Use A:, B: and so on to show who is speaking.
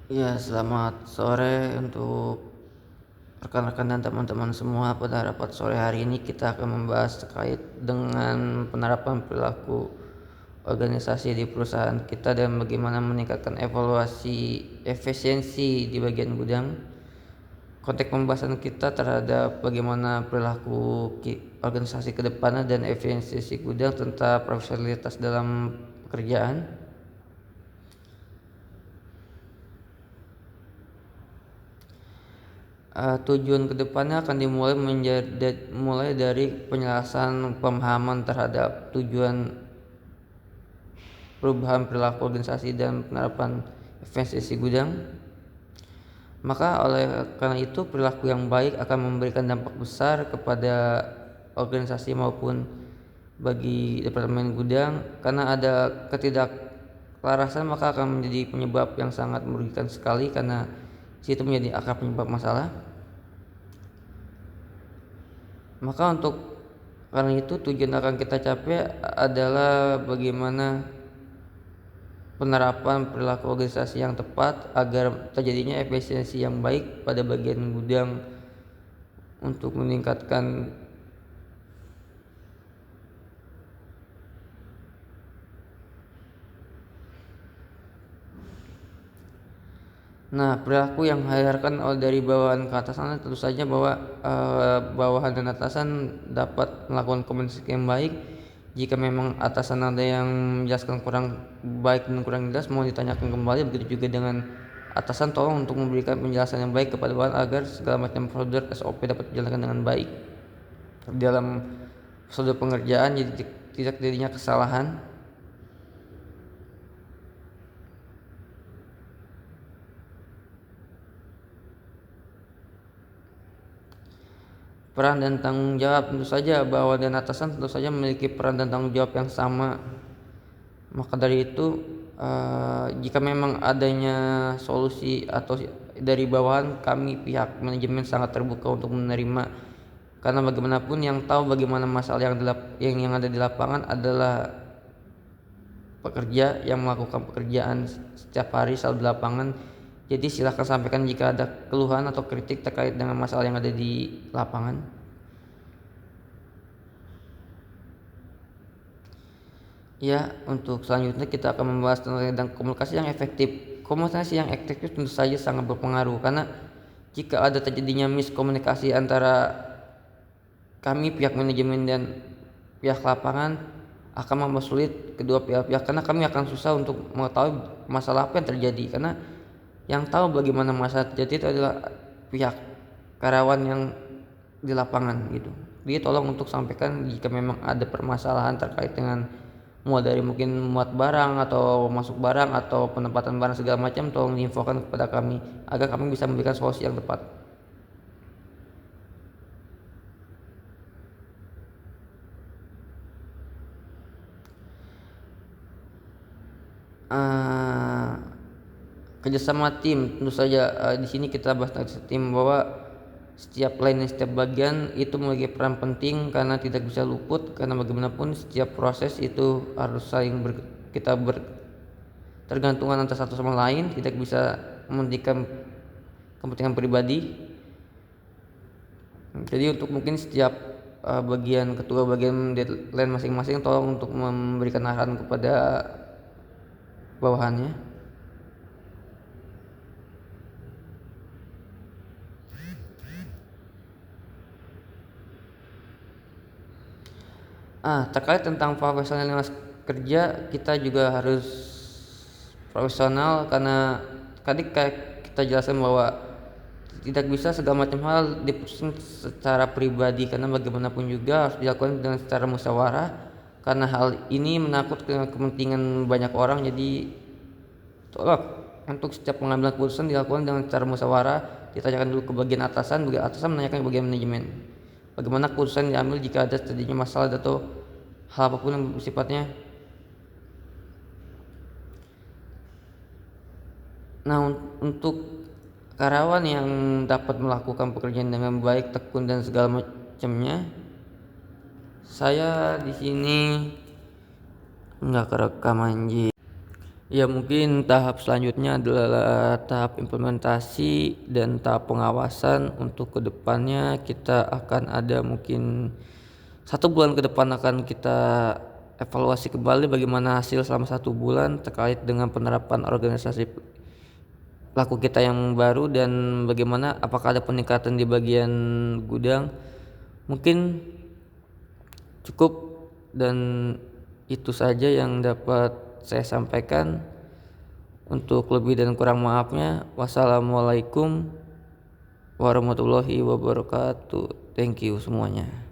A: Ya, selamat sore untuk rekan-rekan dan teman-teman semua. Pada rapat sore hari ini kita akan membahas terkait dengan penerapan perilaku organisasi di perusahaan kita dan bagaimana meningkatkan evaluasi efisiensi di bagian gudang. Konteks pembahasan kita terhadap bagaimana perilaku organisasi ke depannya dan efisiensi gudang tentang profesionalitas dalam pekerjaan. Tujuan kedepannya akan mulai dari penjelasan pemahaman terhadap tujuan perubahan perilaku organisasi dan penerapan efisiensi gudang. Maka oleh karena itu perilaku yang baik akan memberikan dampak besar kepada organisasi maupun bagi departemen gudang. Karena ada ketidaklarasan maka akan menjadi penyebab yang sangat merugikan sekali, karena situ menjadi akar penyebab masalah. Maka karena itu tujuan akan kita capai adalah bagaimana penerapan perilaku organisasi yang tepat agar terjadinya efisiensi yang baik pada bagian gudang untuk meningkatkan perilaku yang diharapkan dari bawahan ke atasan. Tentu saja bahwa bawahan dan atasan dapat melakukan komunikasi yang baik. Jika memang atasan ada yang menjelaskan kurang baik dan kurang jelas, mohon ditanyakan kembali. Begitu juga dengan atasan, tolong untuk memberikan penjelasan yang baik kepada bawahan agar segala macam prosedur SOP dapat dijalankan dengan baik dalam prosedur pengerjaan, jadi tidak terjadinya kesalahan. Peran dan tanggung jawab, tentu saja bawahan dan atasan tentu saja memiliki peran dan tanggung jawab yang sama. Maka dari itu, jika memang adanya solusi atau dari bawahan, kami pihak manajemen sangat terbuka untuk menerima, karena bagaimanapun yang tahu bagaimana masalah yang ada di lapangan adalah pekerja yang melakukan pekerjaan setiap hari selalu di lapangan. Jadi silahkan sampaikan jika ada keluhan atau kritik terkait dengan masalah yang ada di lapangan. Ya, untuk selanjutnya kita akan membahas tentang komunikasi yang efektif. Komunikasi yang efektif tentu saja sangat berpengaruh, karena jika ada terjadinya miskomunikasi antara kami pihak manajemen dan pihak lapangan, akan mempersulit kedua pihak, karena kami akan susah untuk mengetahui masalah apa yang terjadi, karena yang tahu bagaimana masalah terjadi itu adalah pihak karyawan yang di lapangan gitu. Jadi tolong untuk sampaikan jika memang ada permasalahan terkait dengan mulai dari mungkin muat barang atau masuk barang atau penempatan barang segala macam, tolong diinfokan kepada kami agar kami bisa memberikan solusi yang tepat. Kerjasama tim, tentu saja di sini kita bahas tentang tim, bahwa setiap line dan setiap bagian itu memiliki peran penting karena tidak bisa luput, karena bagaimanapun setiap proses itu harus tergantungan antara satu sama lain, tidak bisa mementingkan kepentingan pribadi. Jadi untuk mungkin setiap ketua bagian deadline masing-masing tolong untuk memberikan arahan kepada bawahannya. Terkait tentang profesionalitas kerja, kita juga harus profesional, karena tadi kayak kita jelaskan bahwa tidak bisa segala macam hal diputuskan secara pribadi, karena bagaimanapun juga harus dilakukan dengan secara musyawarah, karena hal ini menakutkan kepentingan banyak orang. Jadi tolong untuk setiap pengambilan keputusan dilakukan dengan cara musyawarah, ditanyakan dulu ke bagian atasan menanyakan ke bagian manajemen bagaimana keputusan diambil jika ada terjadinya masalah atau hal apapun yang sifatnya. Untuk karyawan yang dapat melakukan pekerjaan dengan baik, tekun dan segala macamnya, saya di sini nggak kerekam anjing. Ya mungkin tahap selanjutnya adalah tahap implementasi dan tahap pengawasan. Untuk kedepannya kita akan ada mungkin 1 bulan ke depan akan kita evaluasi kembali bagaimana hasil selama 1 bulan terkait dengan penerapan organisasi laku kita yang baru, dan bagaimana apakah ada peningkatan di bagian gudang. Mungkin cukup, dan itu saja yang dapat saya sampaikan. Untuk lebih dan kurang maafnya, wassalamualaikum warahmatullahi wabarakatuh. Thank you semuanya.